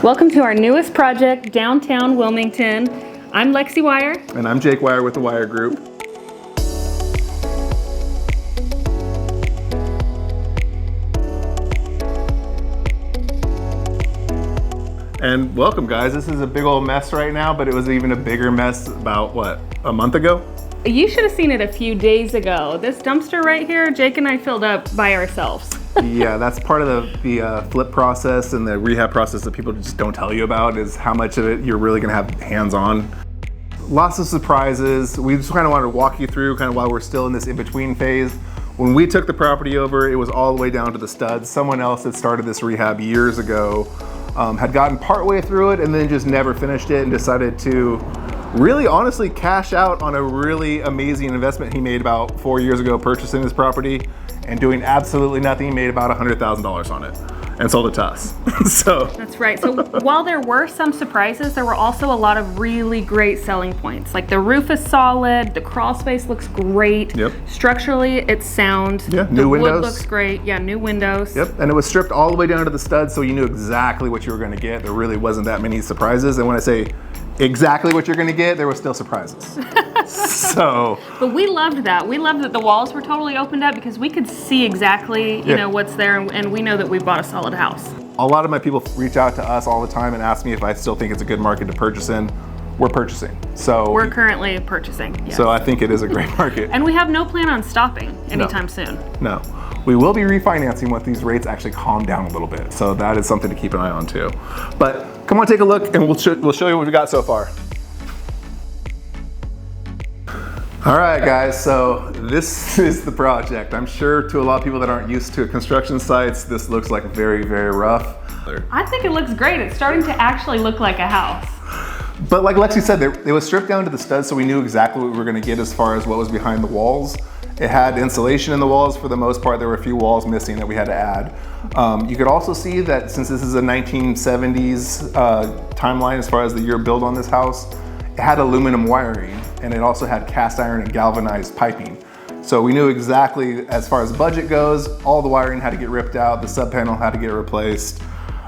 Welcome to our newest project, downtown Wilmington. I'm Lexi Wire. And I'm Jake Wire with the Wire Group. And welcome, guys. This is a big old mess right now, but it was even a bigger mess about, what, a month ago? You should have seen it a few days ago. This dumpster right here, Jake and I filled up by ourselves. Yeah, that's part of the flip process and the rehab process that people just don't tell you about, is how much of it you're really gonna have hands-on. Lots of surprises. We just kind of wanted to walk you through kind of while we're still in this in-between phase. When we took the property over, it was all the way down to the studs. Someone else that started this rehab years ago had gotten partway through it and then just never finished it and decided to really honestly cash out on a really amazing investment he made about 4 years ago purchasing this property and doing absolutely nothing. He made about $100,000 on it and sold it to us. So that's right. So while there were some surprises, there were also a lot of really great selling points. Like the roof is solid, the crawl space looks great. Yep. Structurally, it's sound. Yeah, new windows. Wood looks great. Yeah, new windows. Yep, and it was stripped all the way down to the studs, so you knew exactly what you were gonna get. There really wasn't that many surprises. And when I say exactly what you're gonna get, there were still surprises. So. But we loved that. We loved that the walls were totally opened up because we could see exactly, you know, what's there, and we know that we bought a solid house. A lot of my people reach out to us all the time and ask me if I still think it's a good market to purchase in. We're purchasing. So we're currently purchasing. Yes. So I think it is a great market. And we have no plan on stopping anytime soon. No. We will be refinancing once these rates actually calm down a little bit. So that is something to keep an eye on too. But come on, take a look and we'll show you what we got so far. All right, guys, so this is the project. I'm sure to a lot of people that aren't used to construction sites, this looks like very, very rough. I think it looks great. It's starting to actually look like a house. But like Lexi said, it was stripped down to the studs, so we knew exactly what we were gonna get as far as what was behind the walls. It had insulation in the walls for the most part. There were a few walls missing that we had to add. You could also see that since this is a 1970s timeline as far as the year built on this house, it had aluminum wiring, and it also had cast iron and galvanized piping. So we knew exactly, as far as budget goes, all the wiring had to get ripped out, the sub panel had to get replaced.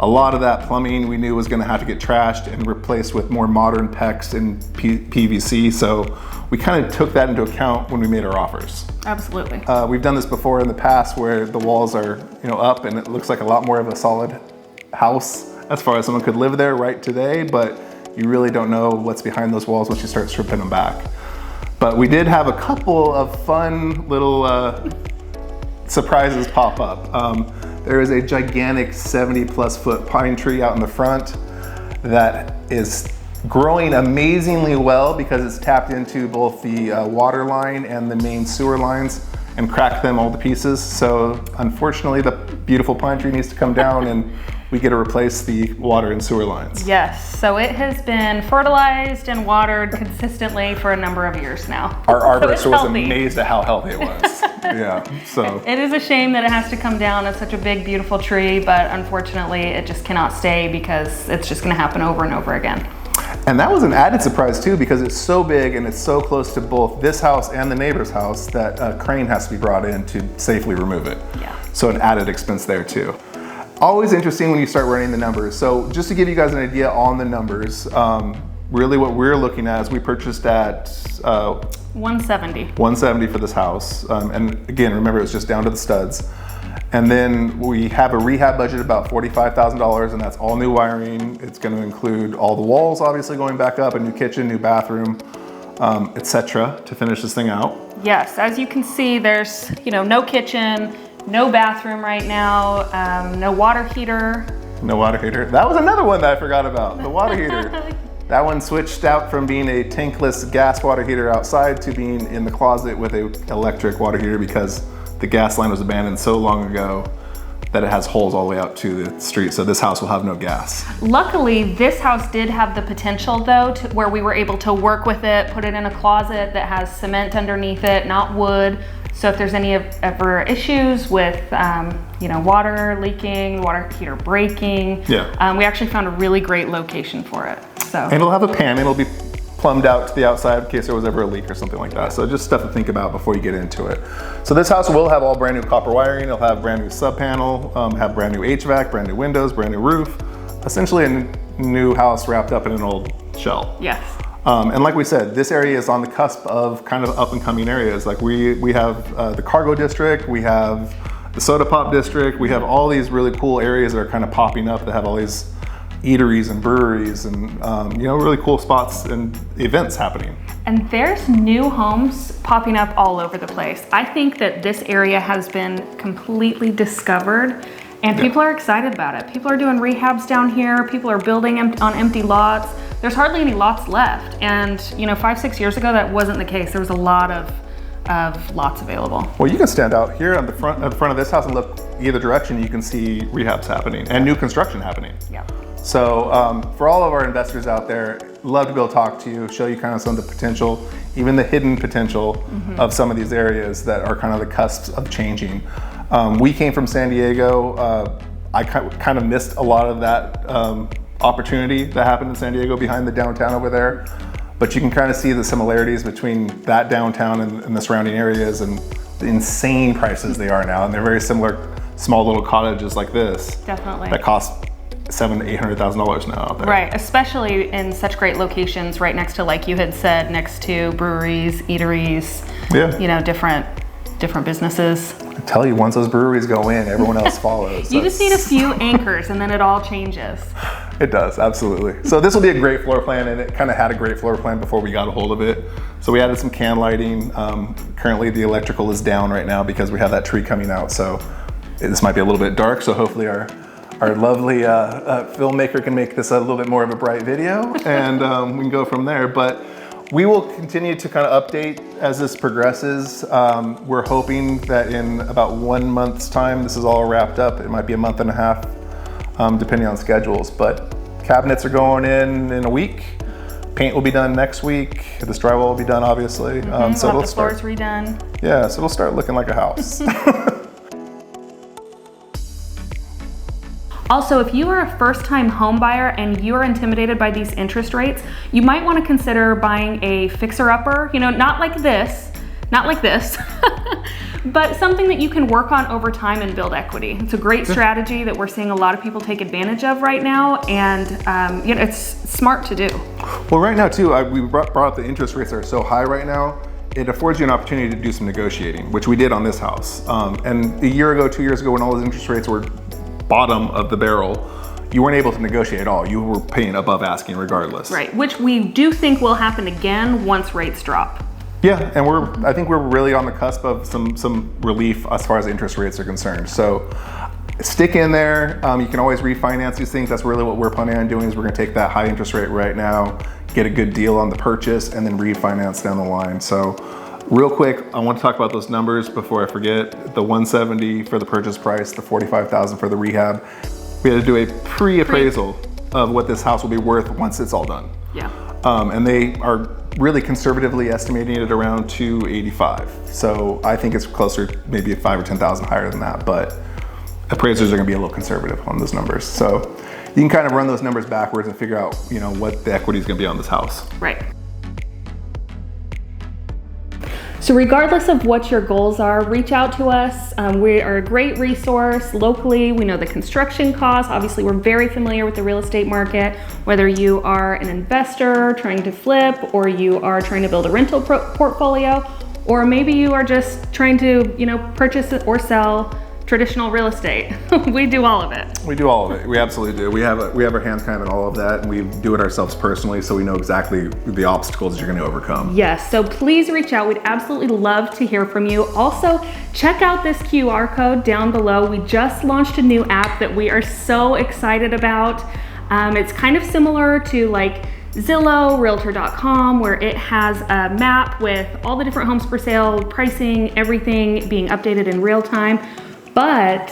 A lot of that plumbing we knew was gonna have to get trashed and replaced with more modern PEX and PVC. So we kind of took that into account when we made our offers. Absolutely. We've done this before in the past where the walls are, up and it looks like a lot more of a solid house as far as someone could live there right today, but you really don't know what's behind those walls once you start stripping them back. But we did have a couple of fun little surprises pop up. There is a gigantic 70+ foot pine tree out in the front that is growing amazingly well because it's tapped into both the water line and the main sewer lines and cracked them all to pieces. So unfortunately, the beautiful pine tree needs to come down and we get to replace the water and sewer lines. Yes, so it has been fertilized and watered consistently for a number of years now. Our arborist was amazed at how healthy it was. Yeah, so. It is a shame that it has to come down. It's such a big, beautiful tree, but unfortunately it just cannot stay because it's just gonna happen over and over again. And that was an added surprise too, because it's so big and it's so close to both this house and the neighbor's house that a crane has to be brought in to safely remove it. Yeah. So an added expense there too. Always interesting when you start running the numbers. So just to give you guys an idea on the numbers, really what we're looking at is we purchased at 170. 170 for this house. And again, remember it was just down to the studs. And then we have a rehab budget about $45,000, and that's all new wiring. It's going to include all the walls obviously going back up, a new kitchen, new bathroom, etc. to finish this thing out. Yes, as you can see, there's no kitchen, no bathroom right now, no water heater. No water heater. That was another one that I forgot about, the water heater. That one switched out from being a tankless gas water heater outside to being in the closet with an electric water heater because the gas line was abandoned so long ago that it has holes all the way out to the street. So this house will have no gas. Luckily, this house did have the potential though, where we were able to work with it, put it in a closet that has cement underneath it, not wood. So if there's any ever issues with water leaking, water heater breaking, we actually found a really great location for it. So. And it'll have a pan, it'll be plumbed out to the outside in case there was ever a leak or something like that. So just stuff to think about before you get into it. So this house will have all brand new copper wiring. It'll have brand new sub panel, have brand new HVAC, brand new windows, brand new roof. Essentially a new house wrapped up in an old shell. Yes. And like we said, this area is on the cusp of kind of up and coming areas. Like we have the cargo district, we have the soda pop district, we have all these really cool areas that are kind of popping up that have all these eateries and breweries and you know, really cool spots and events happening. And there's new homes popping up all over the place. I think that this area has been completely discovered and people are excited about it. People are doing rehabs down here. People are building on empty lots. There's hardly any lots left. And you know, 5-6 years ago, that wasn't the case. There was a lot of lots available. Well, you can stand out here at the front of this house and look either direction. You can see rehabs happening and new construction happening. Yeah. So for all of our investors out there, love to be able to talk to you, show you kind of some of the potential, even the hidden potential of some of these areas that are kind of the cusps of changing. We came from San Diego. I kind of missed a lot of that opportunity that happened in San Diego behind the downtown over there. But you can kind of see the similarities between that downtown and the surrounding areas and the insane prices they are now. And they're very similar, small little cottages like this. Definitely. That cost $700,000 to $800,000 now out there. Right, especially in such great locations right next to, like you had said, next to breweries, eateries, you know, different businesses. I tell you, once those breweries go in, everyone else follows. You just need a few anchors and then it all changes. It does, absolutely. So this will be a great floor plan, and it kind of had a great floor plan before we got a hold of it. So we added some can lighting. Currently the electrical is down right now because we have that tree coming out. So this might be a little bit dark, so hopefully our lovely filmmaker can make this a little bit more of a bright video, and we can go from there. But we will continue to kind of update as this progresses. We're hoping that in about 1 month's time, this is all wrapped up. It might be a month and a half, depending on schedules. But cabinets are going in a week. Paint will be done next week. This drywall will be done, obviously. So we'll it'll have the start. floors redone. Yeah, so it'll start looking like a house. Also, if you are a first-time home buyer and you are intimidated by these interest rates, you might want to consider buying a fixer-upper, you know, not like this, but something that you can work on over time and build equity. It's a great strategy that we're seeing a lot of people take advantage of right now, and you know, it's smart to do. Well, right now too, we brought up the interest rates are so high right now. It affords you an opportunity to do some negotiating, which we did on this house. And a year ago, 2 years ago, when all those interest rates were bottom of the barrel, you weren't able to negotiate at all. You were paying above asking regardless. Right, which we do think will happen again once rates drop. Yeah, and I think we're really on the cusp of some relief as far as interest rates are concerned. So stick in there. You can always refinance these things. That's really what we're planning on doing, is we're gonna take that high interest rate right now, get a good deal on the purchase, and then refinance down the line. So real quick, I want to talk about those numbers before I forget. The $170 for the purchase price, the $45,000 for the rehab. We had to do a pre-appraisal of what this house will be worth once it's all done. Yeah. And they are really conservatively estimating it around $285. So I think it's closer, maybe 5,000 or 10,000 higher than that, but appraisers are gonna be a little conservative on those numbers. So you can kind of run those numbers backwards and figure out, you know, what the equity is gonna be on this house. Right. So regardless of what your goals are, reach out to us. We are a great resource locally. We know the construction costs. Obviously, we're very familiar with the real estate market. Whether you are an investor trying to flip, or you are trying to build a rental portfolio, or maybe you are just trying to, you know, purchase or sell traditional real estate. We do all of it. We do all of it. We absolutely do. We have our hands kind of in all of that, and we do it ourselves personally, so we know exactly the obstacles you're going to overcome. Yes, so please reach out. We'd absolutely love to hear from you. Also, check out this QR code down below. We just launched a new app that we are so excited about. It's kind of similar to like Zillow, Realtor.com, where it has a map with all the different homes for sale, pricing, everything being updated in real time. But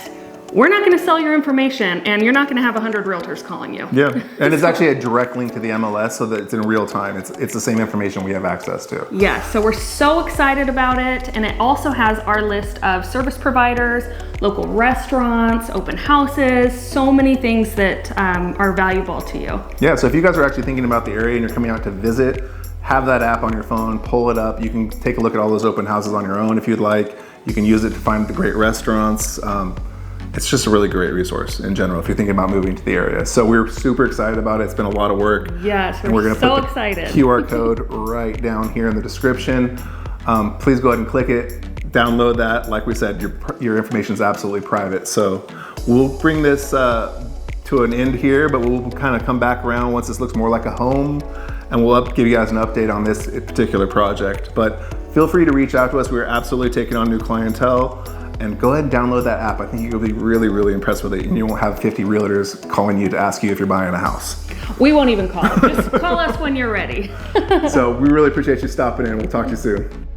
we're not gonna sell your information, and you're not gonna have 100 realtors calling you. Yeah, and it's actually a direct link to the MLS, so that it's in real time. It's the same information we have access to. Yeah, so we're so excited about it, and it also has our list of service providers, local restaurants, open houses, so many things that are valuable to you. Yeah, so if you guys are actually thinking about the area and you're coming out to visit, have that app on your phone, pull it up. You can take a look at all those open houses on your own if you'd like. You can use it to find the great restaurants. it's just a really great resource in general if you're thinking about moving to the area. So we're super excited about it. It's been a lot of work. Yes, and we're gonna so put the excited. QR code right down here in the description. Please go ahead and click it, download that. Like we said, your information is absolutely private. So we'll bring this to an end here, but we'll kind of come back around once this looks more like a home, and we'll give you guys an update on this particular project. But feel free to reach out to us. We're absolutely taking on new clientele. And go ahead and download that app. I think you'll be really, really impressed with it, and you won't have 50 realtors calling you to ask you if you're buying a house. We won't even call. Just call us when you're ready. So we really appreciate you stopping in. We'll talk to you soon.